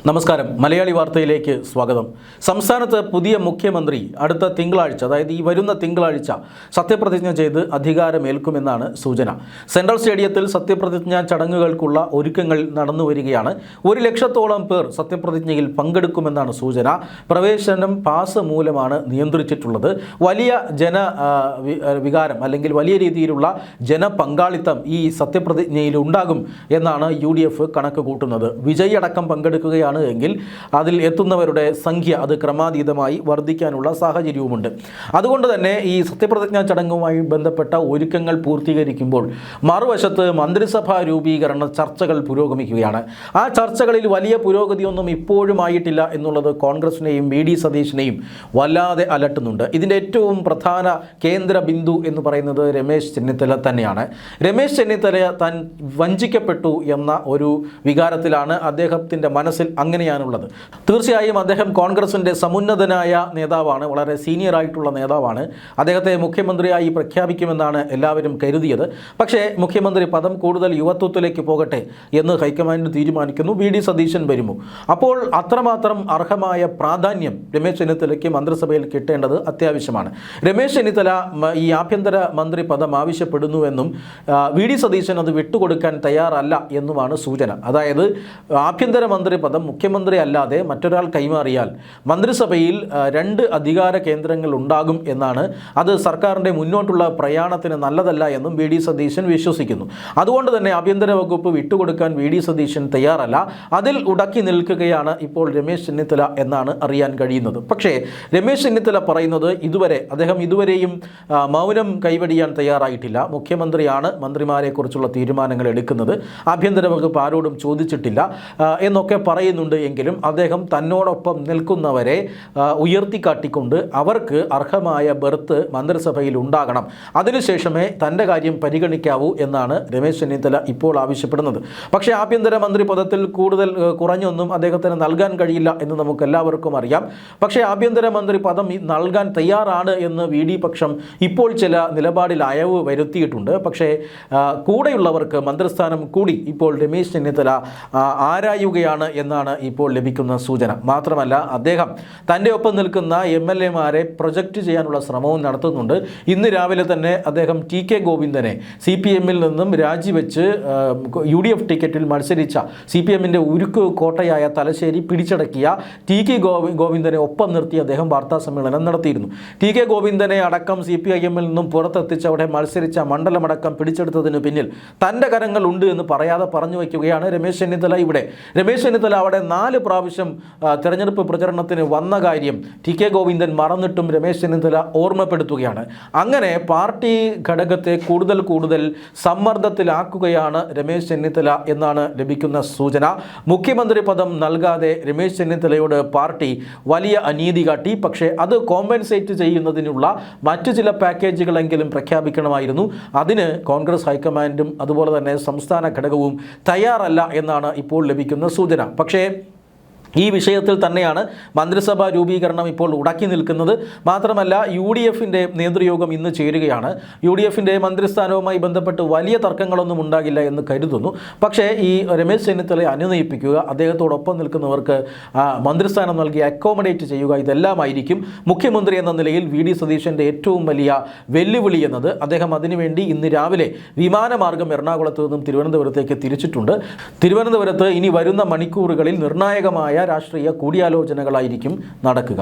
നമസ്കാരം. മലയാളി വാർത്തയിലേക്ക് സ്വാഗതം. സംസ്ഥാനത്ത് പുതിയ മുഖ്യമന്ത്രി അടുത്ത തിങ്കളാഴ്ച, അതായത് ഈ വരുന്ന തിങ്കളാഴ്ച സത്യപ്രതിജ്ഞ ചെയ്ത് അധികാരമേൽക്കുമെന്നാണ് സൂചന. സെൻട്രൽ സ്റ്റേഡിയത്തിൽ സത്യപ്രതിജ്ഞാ ചടങ്ങുകൾക്കുള്ള ഒരുക്കങ്ങൾ നടന്നുവരികയാണ്. 1 ലക്ഷത്തോളം പേർ സത്യപ്രതിജ്ഞയിൽ പങ്കെടുക്കുമെന്നാണ് സൂചന. പ്രവേശനം പാസ് മൂലമാണ് നിയന്ത്രിച്ചിട്ടുള്ളത്. വലിയ വികാരം അല്ലെങ്കിൽ വലിയ രീതിയിലുള്ള ജനപങ്കാളിത്തം ഈ സത്യപ്രതിജ്ഞയിൽ ഉണ്ടാകും എന്നാണ് UDF കണക്ക് കൂട്ടുന്നത്. വിജയ് അടക്കം പങ്കെടുക്കുകയാണ് എങ്കിൽ അതിൽ എത്തുന്നവരുടെ സംഖ്യ അത് ക്രമാതീതമായി വർദ്ധിക്കാനുള്ള സാഹചര്യവുമുണ്ട്. അതുകൊണ്ട് തന്നെ ഈ സത്യപ്രതിജ്ഞാ ചടങ്ങുമായി ബന്ധപ്പെട്ട ഒരുക്കങ്ങൾ പൂർത്തീകരിക്കുമ്പോൾ മറുവശത്ത് മന്ത്രിസഭാ രൂപീകരണ ചർച്ചകൾ പുരോഗമിക്കുകയാണ്. ആ ചർച്ചകളിൽ വലിയ പുരോഗതിയൊന്നും ഇപ്പോഴും ആയിട്ടില്ല എന്നുള്ളത് കോൺഗ്രസിനെയും VD സതീശനെയും വല്ലാതെ അലട്ടുന്നുണ്ട്. ഇതിൻ്റെ ഏറ്റവും പ്രധാന കേന്ദ്ര ബിന്ദു എന്ന് പറയുന്നത് രമേശ് ചെന്നിത്തല തന്നെയാണ്. രമേശ് ചെന്നിത്തല താൻ വഞ്ചിക്കപ്പെട്ടു എന്ന ഒരു വികാരത്തിലാണ്. അദ്ദേഹത്തിൻ്റെ മനസ്സിൽ അങ്ങനെയാണുള്ളത്. തീർച്ചയായും അദ്ദേഹം കോൺഗ്രസിൻ്റെ സമുന്നതനായ നേതാവാണ്, വളരെ സീനിയർ ആയിട്ടുള്ള നേതാവാണ്. അദ്ദേഹത്തെ മുഖ്യമന്ത്രിയായി പ്രഖ്യാപിക്കുമെന്നാണ് എല്ലാവരും കരുതിയത്. പക്ഷേ മുഖ്യമന്ത്രി പദം കൂടുതൽ യുവത്വത്തിലേക്ക് പോകട്ടെ എന്ന് ഹൈക്കമാൻഡ് തീരുമാനിക്കുന്നു. VD സതീശൻ വരുമോ? അപ്പോൾ അത്രമാത്രം അർഹമായ പ്രാധാന്യം രമേശ് ചെന്നിത്തലയ്ക്ക് മന്ത്രിസഭയിൽ കിട്ടേണ്ടത് അത്യാവശ്യമാണ്. രമേശ് ചെന്നിത്തല ഈ ആഭ്യന്തര മന്ത്രി പദം ആവശ്യപ്പെടുന്നുവെന്നും VD സതീശൻ അത് വിട്ടുകൊടുക്കാൻ തയ്യാറല്ല എന്നുമാണ് സൂചന. അതായത് ആഭ്യന്തര മന്ത്രി പദം മുഖ്യമന്ത്രി അല്ലാതെ മറ്റൊരാൾ കൈമാറിയാൽ മന്ത്രിസഭയിൽ 2 അധികാര കേന്ദ്രങ്ങൾ ഉണ്ടാകും എന്നാണ്. അത് സർക്കാരിൻ്റെ മുന്നോട്ടുള്ള പ്രയാണത്തിന് നല്ലതല്ല എന്നും VD സതീശൻ വിശ്വസിക്കുന്നു. അതുകൊണ്ട് തന്നെ ആഭ്യന്തര വകുപ്പ് വിട്ടുകൊടുക്കാൻ VD സതീശൻ തയ്യാറല്ല. അതിൽ ഉടക്കി നിൽക്കുകയാണ് ഇപ്പോൾ രമേശ് ചെന്നിത്തല എന്നാണ് അറിയാൻ കഴിയുന്നത്. പക്ഷേ രമേശ് ചെന്നിത്തല പറയുന്നത് അദ്ദേഹം ഇതുവരെയും മൗനം കൈവടിയാൻ തയ്യാറായിട്ടില്ല. മുഖ്യമന്ത്രിയാണ് മന്ത്രിമാരെക്കുറിച്ചുള്ള തീരുമാനങ്ങൾ എടുക്കുന്നത്, ആഭ്യന്തര വകുപ്പ് ആരോടും ചോദിച്ചിട്ടില്ല എന്നൊക്കെ പറയുന്നുണ്ട്. എങ്കിലും അദ്ദേഹം തന്നോടൊപ്പം നിൽക്കുന്നവരെ ഉയർത്തിക്കാട്ടിക്കൊണ്ട് അവർക്ക് അർഹമായ ബർത്ത് മന്ത്രിസഭയിൽ ഉണ്ടാകണം, അതിനുശേഷമേ തൻ്റെ കാര്യം പരിഗണിക്കാവൂ എന്നാണ് രമേശ് ചെന്നിത്തല ഇപ്പോൾ ആവശ്യപ്പെടുന്നത്. പക്ഷേ ആഭ്യന്തര മന്ത്രി പദത്തിൽ കൂടുതൽ കുറഞ്ഞൊന്നും അദ്ദേഹത്തിന് നൽകാൻ കഴിയില്ല എന്ന് നമുക്ക് എല്ലാവർക്കും അറിയാം. പക്ഷേ ആഭ്യന്തര മന്ത്രി പദം നൽകാൻ തയ്യാറാണ് എന്ന് VD പക്ഷം ഇപ്പോൾ ചില നിലപാടിൽ അയവ് വരുത്തിയിട്ടുണ്ട്. പക്ഷേ കൂടെയുള്ളവർക്ക് മന്ത്രിസ്ഥാനം കൂടി ഇപ്പോൾ രമേശ് ചെന്നിത്തല ആരായുകയാണ് എന്നാണ് ഇപ്പോൾ ലഭിക്കുന്ന സൂചന. മാത്രമല്ല അദ്ദേഹം തൻ്റെ ഒപ്പം നിൽക്കുന്ന MLA-മാരെ പ്രൊജക്റ്റ് ചെയ്യാനുള്ള ശ്രമവും നടത്തുന്നുണ്ട്. ഇന്ന് രാവിലെ തന്നെ അദ്ദേഹം TK ഗോവിന്ദനെ CPM-ൽ നിന്നും രാജിവെച്ച് UDF ടിക്കറ്റിൽ മത്സരിച്ച CPM-ൻ്റെ ഉരുക്ക് കോട്ടയായ തലശ്ശേരി പിടിച്ചടക്കിയ TK ഗോവിന്ദനെ ഒപ്പം നിർത്തി അദ്ദേഹം വാർത്താ സമ്മേളനം നടത്തിയിരുന്നു. TK ഗോവിന്ദനെ അടക്കം CPIM-ൽ നിന്നും പുറത്തെത്തിച്ച് അവിടെ മത്സരിച്ച മണ്ഡലമടക്കം പിടിച്ചെടുത്തതിന് പിന്നിൽ തൻ്റെ കരങ്ങൾ ഉണ്ട് എന്ന് പറയാതെ പറഞ്ഞു വയ്ക്കുകയാണ് രമേശ് ചെന്നിത്തല. ഇവിടെ രമേശ് ചെന്നിത്തല അവിടെ 4 പ്രാവശ്യം തെരഞ്ഞെടുപ്പ് പ്രചരണത്തിന് വന്ന കാര്യം TK ഗോവിന്ദൻ മറന്നിട്ടും രമേശ് ചെന്നിത്തല ഓർമ്മപ്പെടുത്തുകയാണ്. അങ്ങനെ പാർട്ടി ഘടകത്തെ കൂടുതൽ സമ്മർദ്ദത്തിലാക്കുകയാണ് രമേശ് ചെന്നിത്തല എന്നാണ് ലഭിക്കുന്ന സൂചന. മുഖ്യമന്ത്രി പദം നൽകാതെ രമേശ് ചെന്നിത്തലയോട് പാർട്ടി വലിയ അനീതി കാട്ടി. പക്ഷേ അത് കോമ്പൻസേറ്റ് ചെയ്യുന്നതിനുള്ള മറ്റു ചില പാക്കേജുകളെങ്കിലും പ്രഖ്യാപിക്കണമായിരുന്നു. അതിന് കോൺഗ്രസ് ഹൈക്കമാൻഡും അതുപോലെ തന്നെ സംസ്ഥാന ഘടകവും തയ്യാറല്ല എന്നാണ് ഇപ്പോൾ ലഭിക്കുന്ന സൂചന. പക്ഷേ ഈ വിഷയത്തിൽ തന്നെയാണ് മന്ത്രിസഭാ രൂപീകരണം ഇപ്പോൾ ഉടക്കി നിൽക്കുന്നത്. മാത്രമല്ല UDF-ൻ്റെ നേതൃയോഗം ഇന്ന് ചേരുകയാണ്. UDF-ൻ്റെ മന്ത്രിസ്ഥാനവുമായി ബന്ധപ്പെട്ട് വലിയ തർക്കങ്ങളൊന്നും ഉണ്ടാകില്ല എന്ന് കരുതുന്നു. പക്ഷേ ഈ രമേശ് ചെന്നിത്തലയെ അനുനയിപ്പിക്കുക, അദ്ദേഹത്തോടൊപ്പം നിൽക്കുന്നവർക്ക് മന്ത്രിസ്ഥാനം നൽകി അക്കോമഡേറ്റ് ചെയ്യുക, ഇതെല്ലാമായിരിക്കും മുഖ്യമന്ത്രി എന്ന നിലയിൽ VD സതീശൻ്റെ ഏറ്റവും വലിയ വെല്ലുവിളി എന്നത്. അദ്ദേഹം അതിനുവേണ്ടി ഇന്ന് രാവിലെ വിമാനമാർഗം എറണാകുളത്ത് നിന്നും തിരുവനന്തപുരത്തേക്ക് തിരിച്ചിട്ടുണ്ട്. തിരുവനന്തപുരത്ത് ഇനി വരുന്ന മണിക്കൂറുകളിൽ നിർണായകമായ രാഷ്ട്രീയ കൂടിയാലോചനകളായിരിക്കും നടക്കുക.